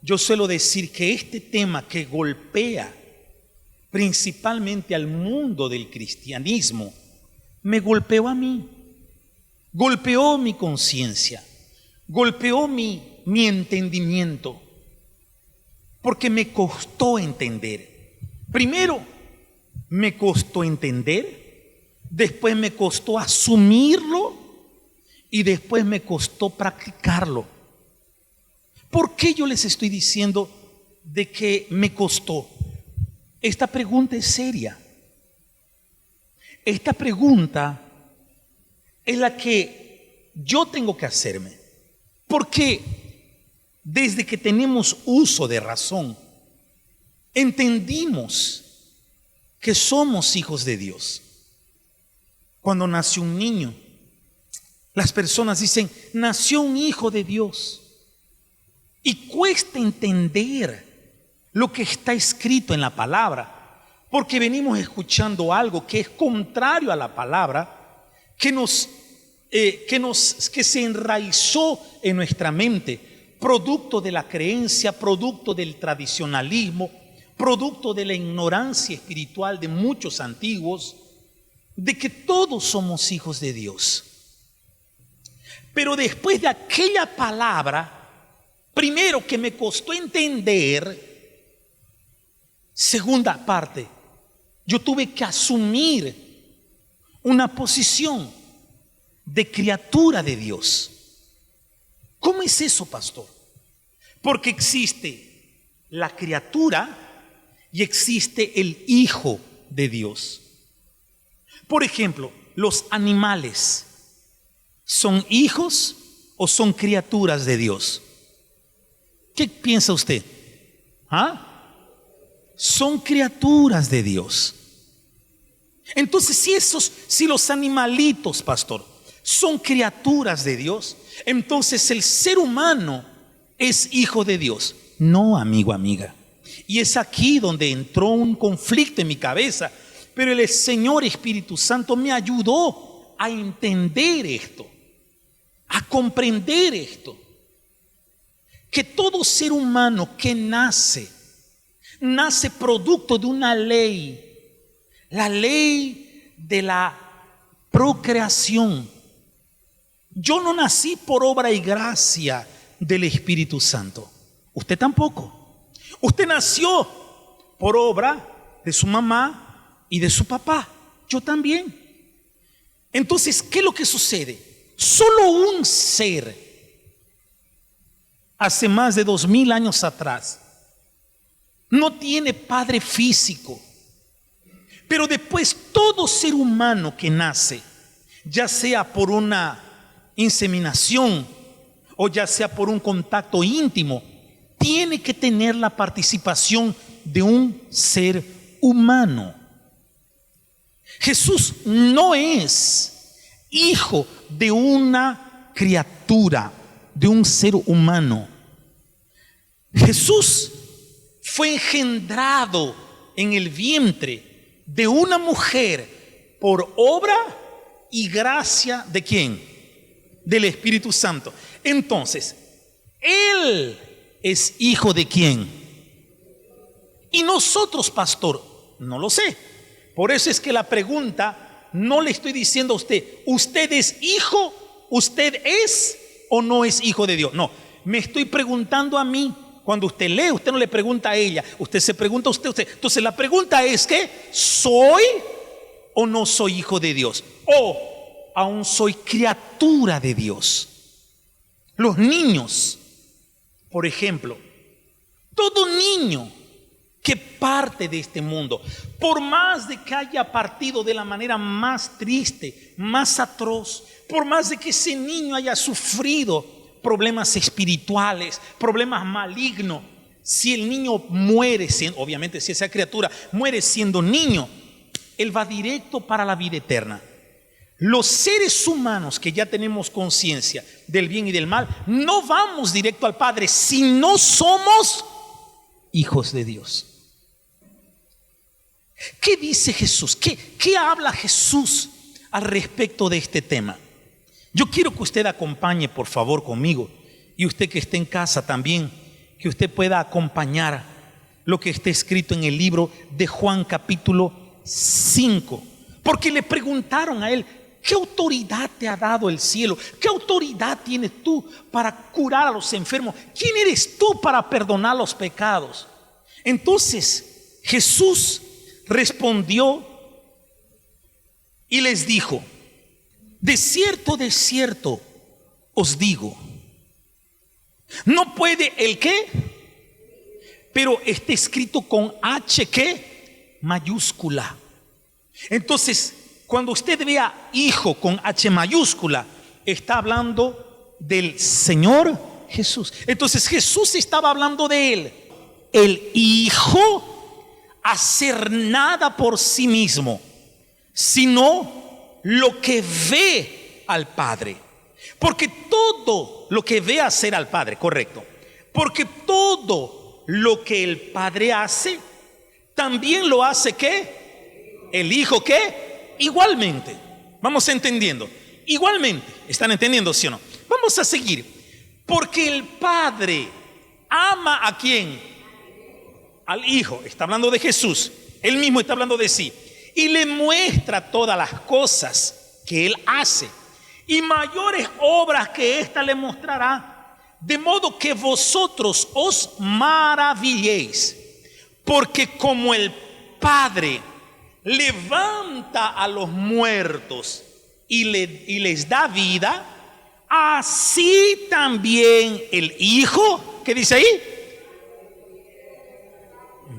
yo suelo decir que este tema que golpea principalmente al mundo del cristianismo, me golpeó a mí, golpeó mi conciencia, golpeó mi entendimiento, porque me costó entender. Primero, me costó entender, después me costó asumirlo y después me costó practicarlo. ¿Por qué yo les estoy diciendo de que me costó? Esta pregunta es seria. Esta pregunta es la que yo tengo que hacerme. Porque desde que tenemos uso de razón, entendimos que somos hijos de Dios. Cuando nació un niño, las personas dicen, nació un hijo de Dios. Y cuesta entender lo que está escrito en la palabra, porque venimos escuchando algo que es contrario a la palabra, que se enraizó en nuestra mente, producto de la creencia, producto del tradicionalismo, producto de la ignorancia espiritual de muchos antiguos, de que todos somos hijos de Dios. Pero después de aquella palabra, primero que me costó entender, segunda parte, yo tuve que asumir una posición de criatura de Dios. ¿Cómo es eso, pastor? Porque existe la criatura y existe el hijo de Dios. Por ejemplo, los animales, ¿son hijos o son criaturas de Dios? ¿Qué piensa usted? ¿Ah? Son criaturas de Dios. Entonces, si los animalitos, pastor, son criaturas de Dios, entonces el ser humano es hijo de Dios. No, amigo, amiga. Y es aquí donde entró un conflicto en mi cabeza, pero el Señor Espíritu Santo me ayudó a entender esto, a comprender esto. Que todo ser humano que nace producto de una ley, la ley de la procreación. Yo no nací por obra y gracia del Espíritu Santo. Usted tampoco. Usted nació por obra de su mamá y de su papá. Yo también. Entonces, ¿qué es lo que sucede? Solo un ser hace más de 2000 años atrás no tiene padre físico, pero después todo ser humano que nace, ya sea por una inseminación o ya sea por un contacto íntimo, tiene que tener la participación de un ser humano. Jesús no es hijo de una criatura, de un ser humano. Jesús fue engendrado en el vientre de una mujer por obra y gracia ¿de quién? Del Espíritu Santo. Entonces, Él es hijo ¿de quién? Y nosotros, pastor, no lo sé. Por eso es que la pregunta, no le estoy diciendo a usted, ¿usted es hijo? ¿Usted es o no es hijo de Dios? No, me estoy preguntando a mí. Cuando usted lee, usted no le pregunta a ella, usted se pregunta a usted. Entonces la pregunta es que ¿soy o no soy hijo de Dios? ¿O aún soy criatura de Dios? Los niños, por ejemplo, todo niño que parte de este mundo, por más de que haya partido de la manera más triste, más atroz, por más de que ese niño haya sufrido problemas espirituales, problemas malignos, si el niño muere, obviamente si esa criatura muere siendo niño, él va directo para la vida eterna. Los seres humanos que ya tenemos conciencia del bien y del mal, no vamos directo al Padre si no somos hijos de Dios. ¿Qué dice Jesús? ¿Qué habla Jesús al respecto de este tema? Yo quiero que usted acompañe, por favor, conmigo, y usted que esté en casa también, que usted pueda acompañar lo que está escrito en el libro de Juan capítulo 5. Porque le preguntaron a él: ¿qué autoridad te ha dado el cielo? ¿Qué autoridad tienes tú para curar a los enfermos? ¿Quién eres tú para perdonar los pecados? Entonces Jesús respondió y les dijo: de cierto os digo, no puede el qué, pero está escrito con H ¿qué? Mayúscula. Entonces, cuando usted vea hijo con H mayúscula, está hablando del Señor Jesús. Entonces Jesús estaba hablando de él. El hijo hacer nada por sí mismo, sino lo que ve al Padre. Porque todo lo que ve hacer al Padre, correcto. Porque todo lo que el Padre hace, también lo hace ¿qué? El hijo ¿qué? Igualmente. Vamos entendiendo. Igualmente. ¿Están entendiendo, sí o no? Vamos a seguir. Porque el Padre ama ¿a quién? Al Hijo. Está hablando de Jesús. Él mismo está hablando de sí. Y le muestra todas las cosas que Él hace. Y mayores obras que ésta le mostrará. De modo que vosotros os maravilléis. Porque como el Padre levanta a los muertos y les da vida, así también el Hijo. ¿Qué dice ahí?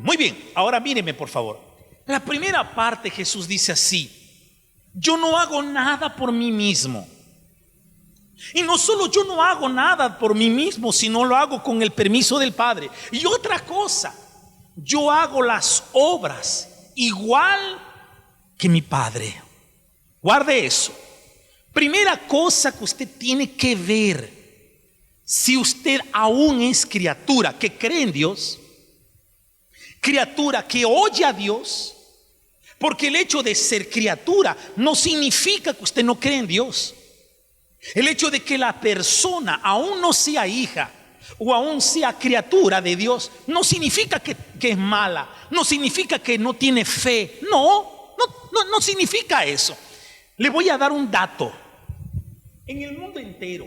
Muy bien, ahora míreme por favor. La primera parte Jesús dice así: yo no hago nada por mí mismo. Y no solo yo no hago nada por mí mismo, sino lo hago con el permiso del Padre. Y otra cosa, yo hago las obras igual que mi Padre. Guarde eso. Primera cosa que usted tiene que ver, si usted aún es criatura que cree en Dios, criatura que oye a Dios, porque el hecho de ser criatura no significa que usted no cree en Dios. El hecho de que la persona aún no sea hija o aún sea criatura de Dios no significa que es mala, no significa que no tiene fe. No significa eso. Le voy a dar un dato. En el mundo entero,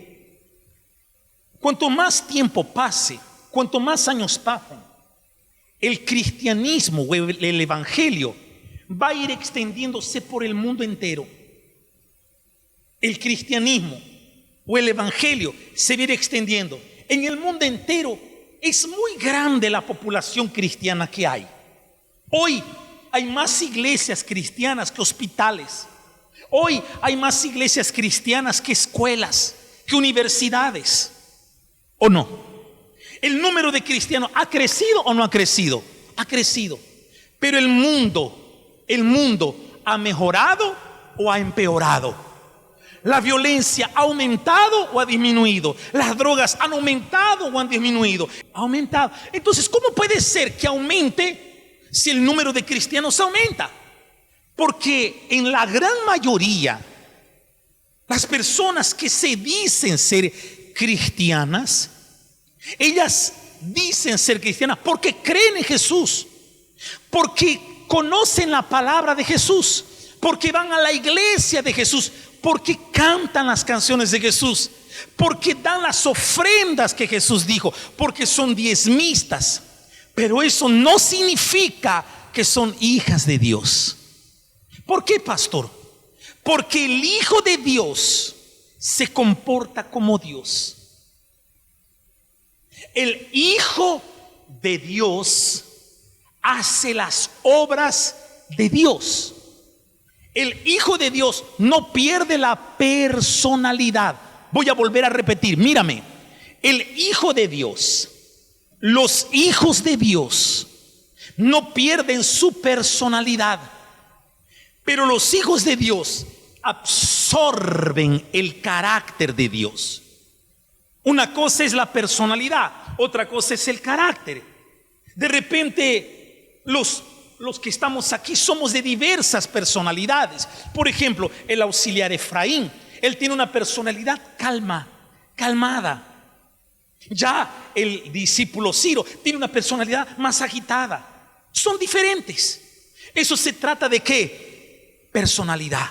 cuanto más tiempo pase, cuanto más años pasen, el cristianismo o el evangelio va a ir extendiéndose por el mundo entero. El cristianismo o el evangelio se va a ir extendiendo. En el mundo entero es muy grande la población cristiana que hay. Hoy hay más iglesias cristianas que hospitales. Hoy hay más iglesias cristianas que escuelas, que universidades. ¿O no? ¿El número de cristianos ha crecido o no ha crecido? Ha crecido. Pero el mundo ¿ha mejorado o ha empeorado? ¿La violencia ha aumentado o ha disminuido? ¿Las drogas han aumentado o han disminuido? Ha aumentado. Entonces, ¿cómo puede ser que aumente si el número de cristianos aumenta? Porque en la gran mayoría, las personas que se dicen ser cristianas, ellas dicen ser cristianas porque creen en Jesús, porque conocen la palabra de Jesús, porque van a la iglesia de Jesús, porque cantan las canciones de Jesús, porque dan las ofrendas que Jesús dijo, porque son diezmistas. Pero eso no significa que son hijas de Dios. ¿Por qué, pastor? Porque el Hijo de Dios se comporta como Dios. El Hijo de Dios hace las obras de Dios. El Hijo de Dios no pierde la personalidad. Voy a volver a repetir, mírame. El Hijo de Dios, los hijos de Dios no pierden su personalidad, pero los hijos de Dios absorben el carácter de Dios. Una cosa es la personalidad, otra cosa es el carácter. De repente los que estamos aquí somos de diversas personalidades. Por ejemplo, el auxiliar Efraín, él tiene una personalidad calmada. Ya el discípulo Ciro tiene una personalidad más agitada. Son diferentes. Eso se trata de ¿qué? Personalidad.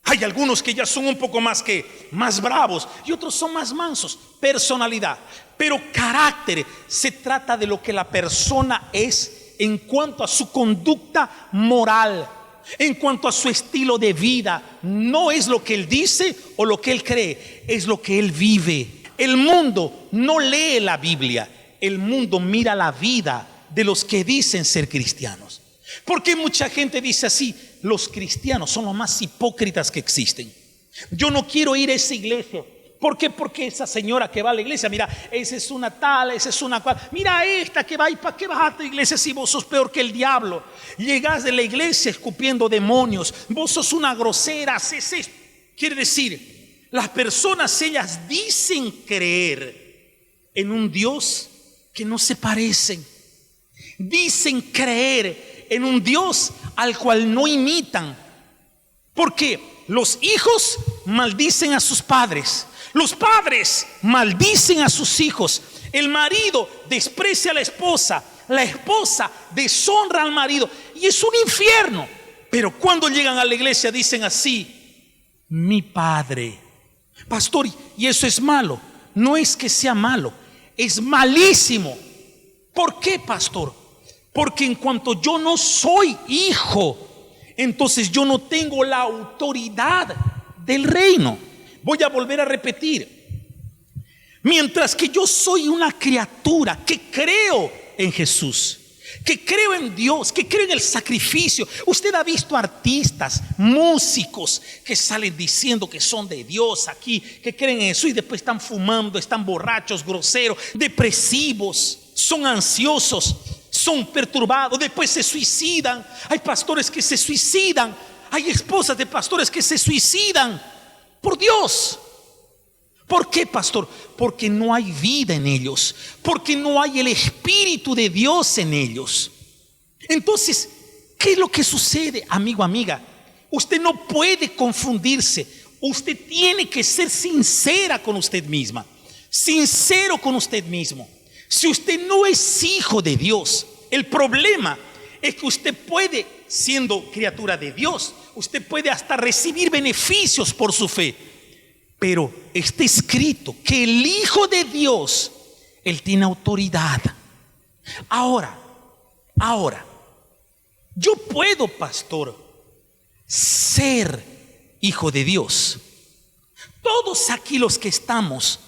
Hay algunos que ya son un poco más bravos y otros son más mansos. Personalidad. Pero carácter se trata de lo que la persona es en cuanto a su conducta moral, en cuanto a su estilo de vida. No es lo que él dice o lo que él cree, es lo que él vive. El mundo no lee la Biblia, el mundo mira la vida de los que dicen ser cristianos. Porque mucha gente dice así: los cristianos son los más hipócritas que existen. Yo no quiero ir a esa iglesia. ¿Por qué? Porque esa señora que va a la iglesia, mira, esa es una tal, esa es una cual. Mira esta que va, ¿y para qué vas a tu iglesia si vos sos peor que el diablo? Llegas de la iglesia escupiendo demonios, vos sos una grosera, haces esto. Quiere decir, las personas, ellas dicen creer en un Dios que no se parecen. Dicen creer en un Dios al cual no imitan. Porque los hijos maldicen a sus padres, los padres maldicen a sus hijos, el marido desprecia a la esposa deshonra al marido, y es un infierno. Pero cuando llegan a la iglesia dicen así: mi padre. Pastor, y eso es malo. No es que sea malo, es malísimo. ¿Por qué, pastor? Porque en cuanto yo no soy hijo, entonces yo no tengo la autoridad del reino. Voy a volver a repetir. Mientras que yo soy una criatura que creo en Jesús, que creo en Dios, que creo en el sacrificio. Usted ha visto artistas, músicos que salen diciendo que son de Dios aquí, que creen en eso, y después están fumando, están borrachos, groseros, depresivos, son ansiosos, son perturbados, después se suicidan. Hay pastores que se suicidan, hay esposas de pastores que se suicidan por Dios. ¿Por qué, pastor? Porque no hay vida en ellos, porque no hay el Espíritu de Dios en ellos. Entonces, ¿qué es lo que sucede, amigo, amiga? Usted no puede confundirse. Usted tiene que ser sincera con usted misma, sincero con usted mismo. Si usted no es hijo de Dios, el problema es que usted puede, siendo criatura de Dios, usted puede hasta recibir beneficios por su fe. Pero está escrito que el Hijo de Dios, Él tiene autoridad. Ahora, yo puedo, pastor, ser hijo de Dios. Todos aquí los que estamos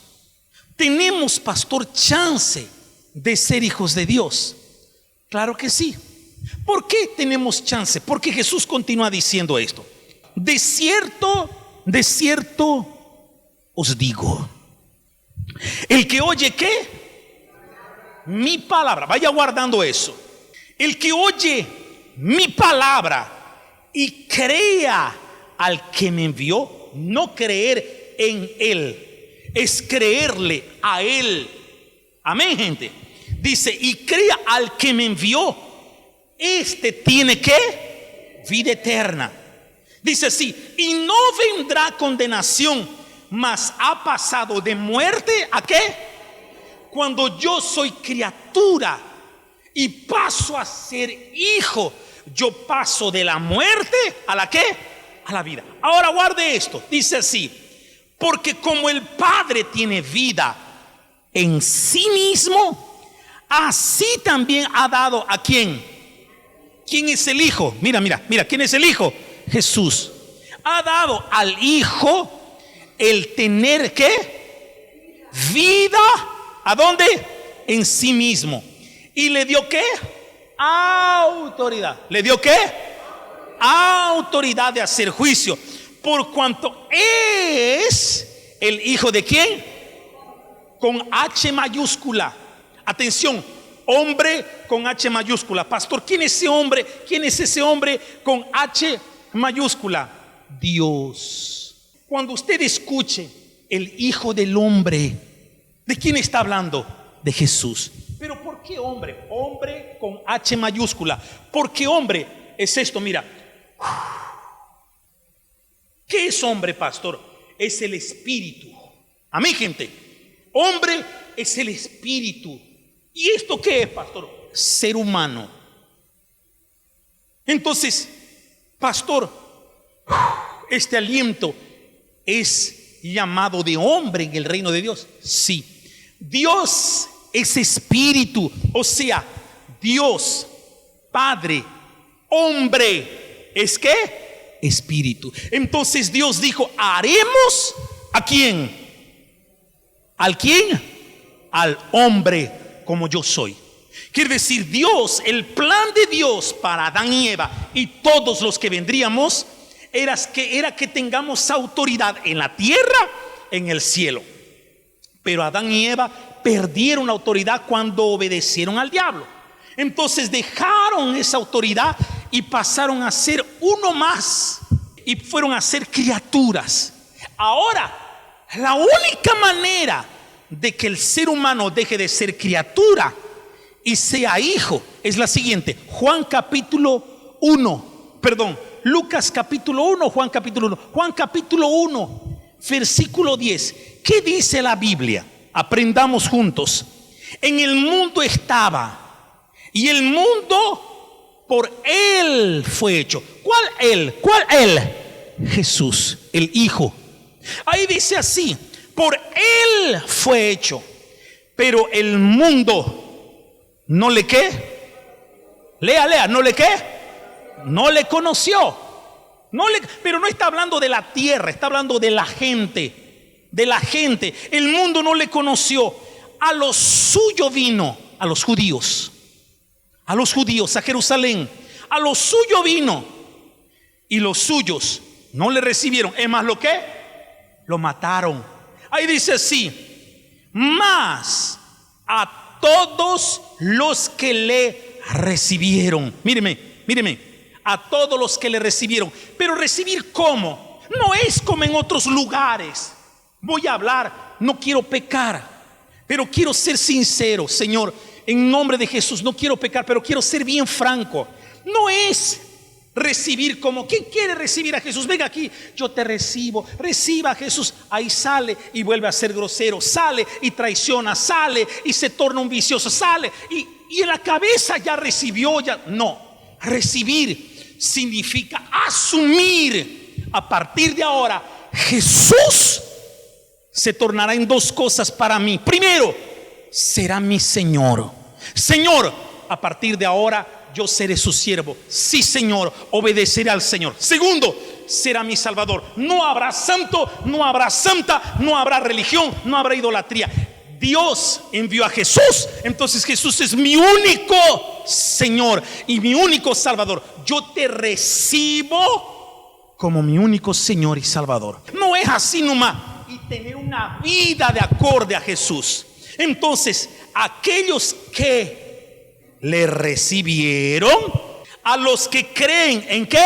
tenemos, pastor, chance de ser hijos de Dios. Claro que sí. ¿Por qué tenemos chance? Porque Jesús continúa diciendo esto: de cierto os digo, el que oye ¿qué? Mi palabra. Vaya guardando eso. El que oye mi palabra y crea al que me envió. No creer en él, es creerle a él. Amén, gente. Dice: y crea al que me envió, este tiene ¿qué? Vida eterna. Dice así: y no vendrá condenación, mas ha pasado de muerte ¿a qué? Cuando yo soy criatura y paso a ser hijo, yo paso de la muerte a la ¿qué? A la vida. Ahora guarde esto. Dice así: porque como el Padre tiene vida en sí mismo, así también ha dado ¿a quién? ¿Quién es el Hijo? Mira, ¿quién es el Hijo? Jesús. Ha dado al Hijo el tener ¿qué? Vida. ¿A dónde? En sí mismo. ¿Y le dio qué? Autoridad. ¿Le dio qué? Autoridad de hacer juicio, por cuanto es el Hijo de ¿quién? Con H mayúscula. Atención, hombre con H mayúscula. Pastor, ¿quién es ese hombre? ¿Quién es ese hombre con H mayúscula? Dios. Cuando usted escuche el Hijo del Hombre, ¿de quién está hablando? De Jesús. Pero ¿por qué hombre? Hombre con H mayúscula. Porque hombre es esto, mira. ¿Qué es hombre, pastor? Es el Espíritu. Amén, gente. Hombre es el espíritu. ¿Y esto qué es, pastor? Ser humano. Entonces, pastor, este aliento es llamado de hombre en el reino de Dios. Sí. Dios es espíritu, o sea, Dios, Padre, hombre, ¿es qué? Espíritu. Entonces Dios dijo, haremos ¿a quién? ¿Al quién? Al hombre como yo soy. Quiere decir, Dios, el plan de Dios para Adán y Eva y todos los que vendríamos era que tengamos autoridad en la tierra, en el cielo. Pero Adán y Eva perdieron la autoridad cuando obedecieron al diablo. Entonces dejaron esa autoridad y pasaron a ser uno más y fueron a ser criaturas. Ahora, la única manera de que el ser humano deje de ser criatura y sea hijo es la siguiente. Lucas capítulo 1, Juan capítulo 1. Juan capítulo 1, versículo 10. ¿Qué dice la Biblia? Aprendamos juntos. En el mundo estaba, y el mundo por él fue hecho. ¿Cuál él? ¿Cuál él? Jesús, el Hijo. Ahí dice así: por él fue hecho, pero el mundo no le ¿qué? Lea, no le ¿qué? No le conoció. Pero no está hablando de la tierra, está hablando de la gente. De la gente. El mundo no le conoció. A lo suyo vino, a los judíos. A los judíos, a Jerusalén. A lo suyo vino. Y los suyos no le recibieron. Es más, ¿lo qué? Lo mataron. Ahí dice así: mas a todos los que le recibieron. Míreme. A todos los que le recibieron. Pero recibir ¿cómo? No es como en otros lugares. Voy a hablar, no quiero pecar, pero quiero ser sincero. Señor, en nombre de Jesús, no quiero pecar, pero quiero ser bien franco. No es recibir como, ¿quién quiere recibir a Jesús? Venga aquí, yo te recibo. Reciba a Jesús. Ahí sale y vuelve a ser grosero. Sale y traiciona. Sale y se torna un vicioso. Sale y en la cabeza ya recibió. No, recibir significa asumir. A partir de ahora, Jesús se tornará en dos cosas para mí. Primero, será mi Señor. Señor, a partir de ahora yo seré su siervo. Sí, Señor, obedeceré al Señor. Segundo, será mi Salvador. No habrá santo, no habrá santa, no habrá religión, no habrá idolatría. Dios envió a Jesús. Entonces Jesús es mi único Señor y mi único Salvador. Yo te recibo como mi único Señor y Salvador. No es así nomás. Y tener una vida de acorde a Jesús. Entonces, aquellos que le recibieron, a los que creen, ¿en qué?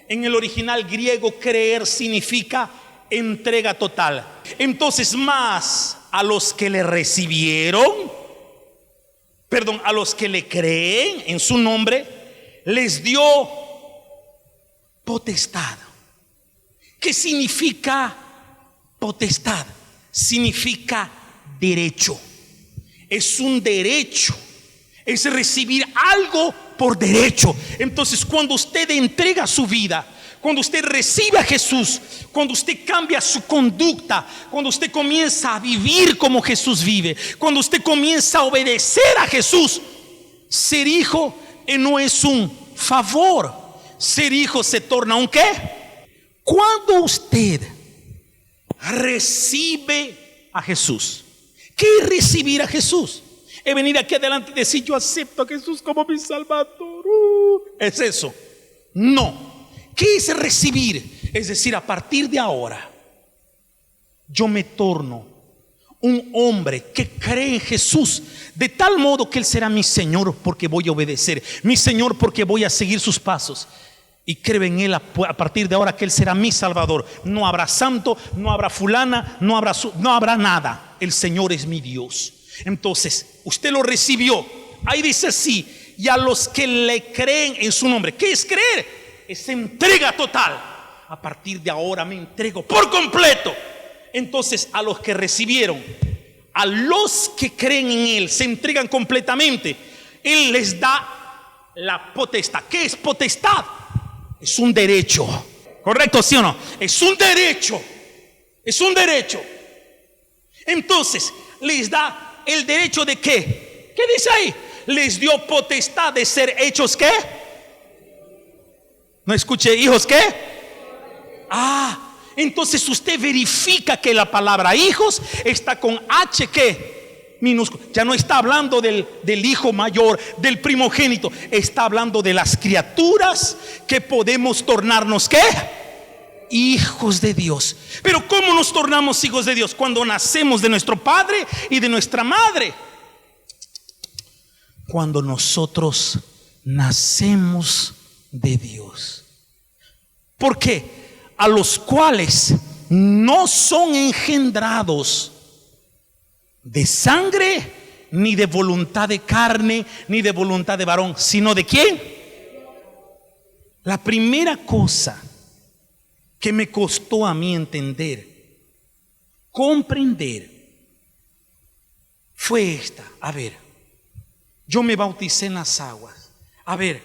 En el original griego, creer significa entrega total. Entonces, más a los que le recibieron, a los que le creen en su nombre, les dio potestad. ¿Qué significa potestad? Significa derecho. Es un derecho. Es recibir algo por derecho. Entonces, cuando usted entrega su vida, cuando usted recibe a Jesús, cuando usted cambia su conducta, cuando usted comienza a vivir como Jesús vive, cuando usted comienza a obedecer a Jesús, ser hijo no es un favor. Ser hijo se torna un ¿qué? Cuando usted recibe a Jesús. ¿Qué es recibir a Jesús? Es venir aquí adelante y decir: yo acepto a Jesús como mi Salvador. ¿Es eso? No. ¿Qué es recibir? Es decir, a partir de ahora yo me torno un hombre que cree en Jesús, de tal modo que Él será mi Señor porque voy a obedecer, mi Señor porque voy a seguir sus pasos. Y creo en Él a partir de ahora que Él será mi Salvador. No habrá santo, no habrá fulana, no habrá nada. El Señor es mi Dios. Entonces, usted lo recibió. Ahí dice así: y a los que le creen en su nombre. ¿Qué es creer? Es entrega total. A partir de ahora me entrego por completo. Entonces, a los que recibieron, a los que creen en Él, se entregan completamente, Él les da la potestad. ¿Qué es potestad? Es un derecho. ¿Correcto, sí o no? Es un derecho. Es un derecho. Entonces, les da el derecho de ¿qué? ¿Qué dice ahí? Les dio potestad de ser hechos ¿qué? No escuché, hijos ¿qué? Entonces usted verifica que la palabra hijos está con H ¿qué? Minúsculo. Ya no está hablando del hijo mayor, del primogénito. Está hablando de las criaturas que podemos tornarnos ¿qué? Hijos de Dios. Pero ¿cómo nos tornamos hijos de Dios? Cuando nacemos de nuestro padre y de nuestra madre. Cuando nosotros nacemos de Dios. ¿Por qué? A los cuales no son engendrados de sangre, ni de voluntad de carne, ni de voluntad de varón, sino de ¿quién? La primera cosa que me costó a mí entender, comprender, fue esta. A ver, yo me bauticé en las aguas. A ver,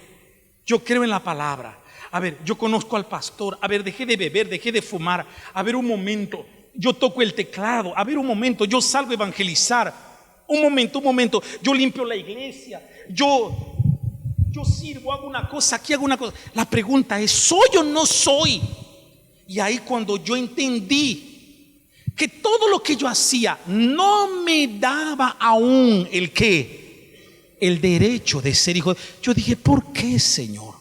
yo creo en la palabra. A ver, yo conozco al pastor. A ver, dejé de beber, dejé de fumar. A ver, un momento, yo toco el teclado. A ver, un momento, yo salgo a evangelizar. Un momento, yo limpio la iglesia. Yo sirvo, hago una cosa, aquí hago una cosa. La pregunta es, ¿soy o no soy? Y ahí cuando yo entendí que todo lo que yo hacía no me daba aún el ¿qué? El derecho de ser hijo. Yo dije, ¿por qué, Señor?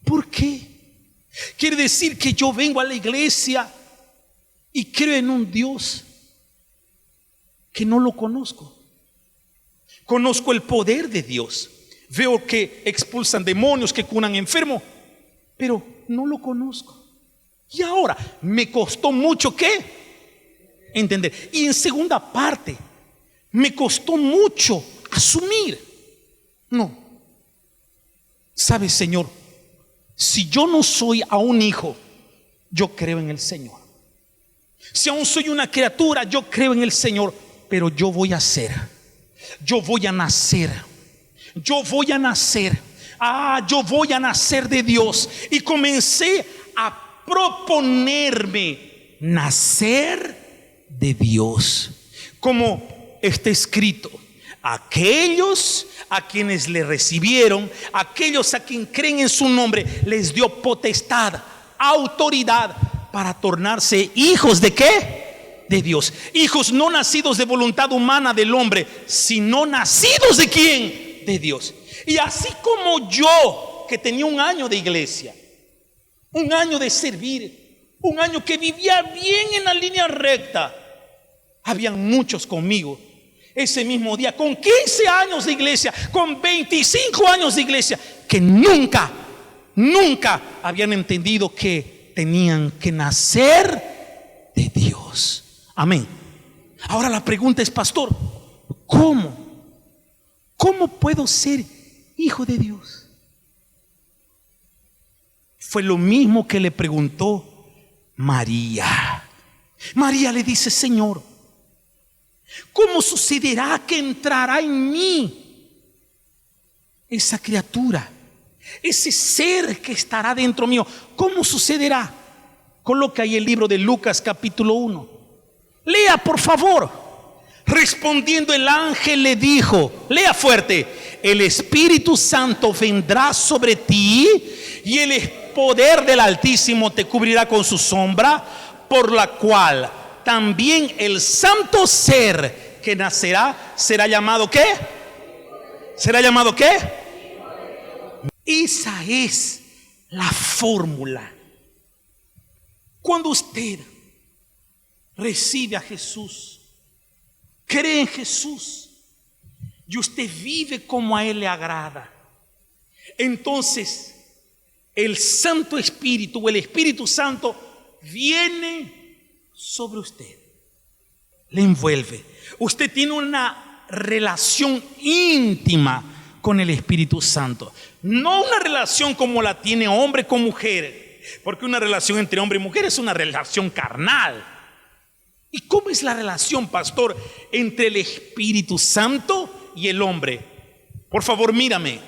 ¿Por qué? Quiere decir que yo vengo a la iglesia y creo en un Dios que no lo conozco. Conozco el poder de Dios. Veo que expulsan demonios, que curan enfermos, pero no lo conozco. Y ahora me costó mucho ¿qué? Entender. Y en segunda parte, me costó mucho asumir. No. ¿Sabes, Señor? Si yo no soy aún hijo, yo creo en el Señor. Si aún soy una criatura, yo creo en el Señor. Pero yo voy a ser, yo voy a nacer, yo voy a nacer. Yo voy a nacer de Dios. Y comencé a proponerme nacer de Dios. Como está escrito, aquellos a quienes le recibieron, aquellos a quien creen en su nombre, les dio potestad, autoridad para tornarse hijos de ¿qué? De Dios. Hijos no nacidos de voluntad humana del hombre, sino nacidos de ¿quién? De Dios. Y así como yo, que tenía un año de iglesia, un año de servir, un año que vivía bien en la línea recta, habían muchos conmigo ese mismo día, con 15 años de iglesia, con 25 años de iglesia, que nunca habían entendido que tenían que nacer de Dios. Amén. Ahora la pregunta es, pastor, ¿cómo puedo ser hijo de Dios? Fue lo mismo que le preguntó María. María le dice, Señor, ¿cómo sucederá que entrará en mí esa criatura, ese ser que estará dentro mío? ¿Cómo sucederá? Coloca ahí el libro de Lucas capítulo 1. Lea, por favor. Respondiendo el ángel le dijo, lea fuerte, el Espíritu Santo vendrá sobre ti y el poder del Altísimo te cubrirá con su sombra, por la cual también el santo ser que nacerá será llamado ¿qué? ¿Será llamado qué? Esa es la fórmula. Cuando usted recibe a Jesús, cree en Jesús y usted vive como a Él le agrada, entonces el Santo Espíritu o el Espíritu Santo viene sobre usted, le envuelve. Usted tiene una relación íntima con el Espíritu Santo, no una relación como la tiene hombre con mujer, porque una relación entre hombre y mujer es una relación carnal. ¿Y cómo es la relación, pastor, entre el Espíritu Santo y el hombre? Por favor, mírame.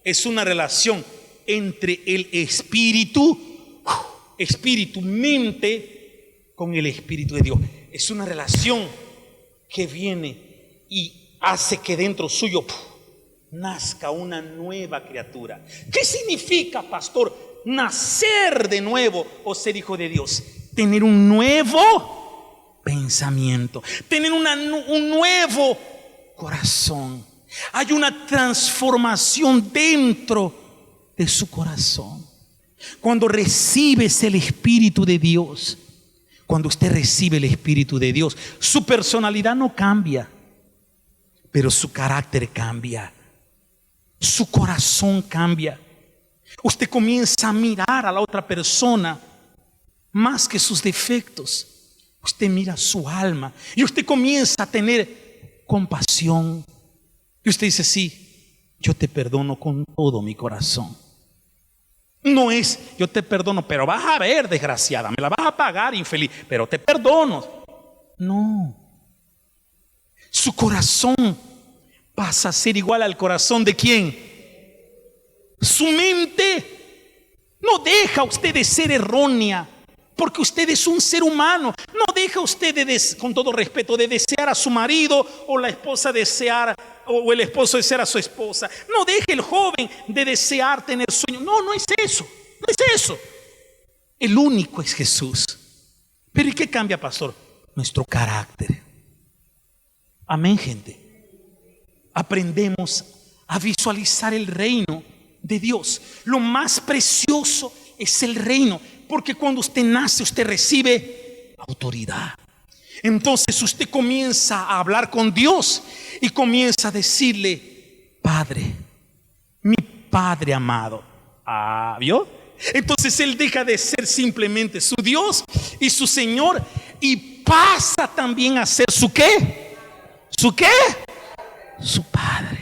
Es una relación entre el espíritu, mente, con el Espíritu de Dios. Es una relación que viene y hace que dentro suyo nazca una nueva criatura. ¿Qué significa, pastor, nacer de nuevo o ser hijo de Dios? Tener un nuevo pensamiento, tener un nuevo corazón. Hay una transformación dentro de su corazón. Cuando recibes el Espíritu de Dios, cuando usted recibe el Espíritu de Dios, su personalidad no cambia, pero su carácter cambia, su corazón cambia. Usted comienza a mirar a la otra persona más que sus defectos. Usted mira su alma y usted comienza a tener compasión. Y usted dice: sí, yo te perdono con todo mi corazón. No es yo te perdono, pero vas a ver, desgraciada, me la vas a pagar, infeliz, pero te perdono. No. Su corazón pasa a ser igual al corazón de ¿quién? Su mente no deja usted de ser errónea, porque usted es un ser humano. No deja usted con todo respeto, de desear a su marido, o la esposa desear, o el esposo desear a su esposa. No deje el joven de desear tener sueños. No es eso. No es eso. El único es Jesús. Pero ¿y qué cambia, pastor? Nuestro carácter. Amén, gente. Aprendemos a visualizar el reino de Dios. Lo más precioso es el reino, porque cuando usted nace, usted recibe autoridad. Entonces usted comienza a hablar con Dios y comienza a decirle: Padre, mi Padre amado. ¿Vio? Entonces Él deja de ser simplemente su Dios y su Señor, y pasa también a ser su ¿qué? ¿Su qué? Su Padre.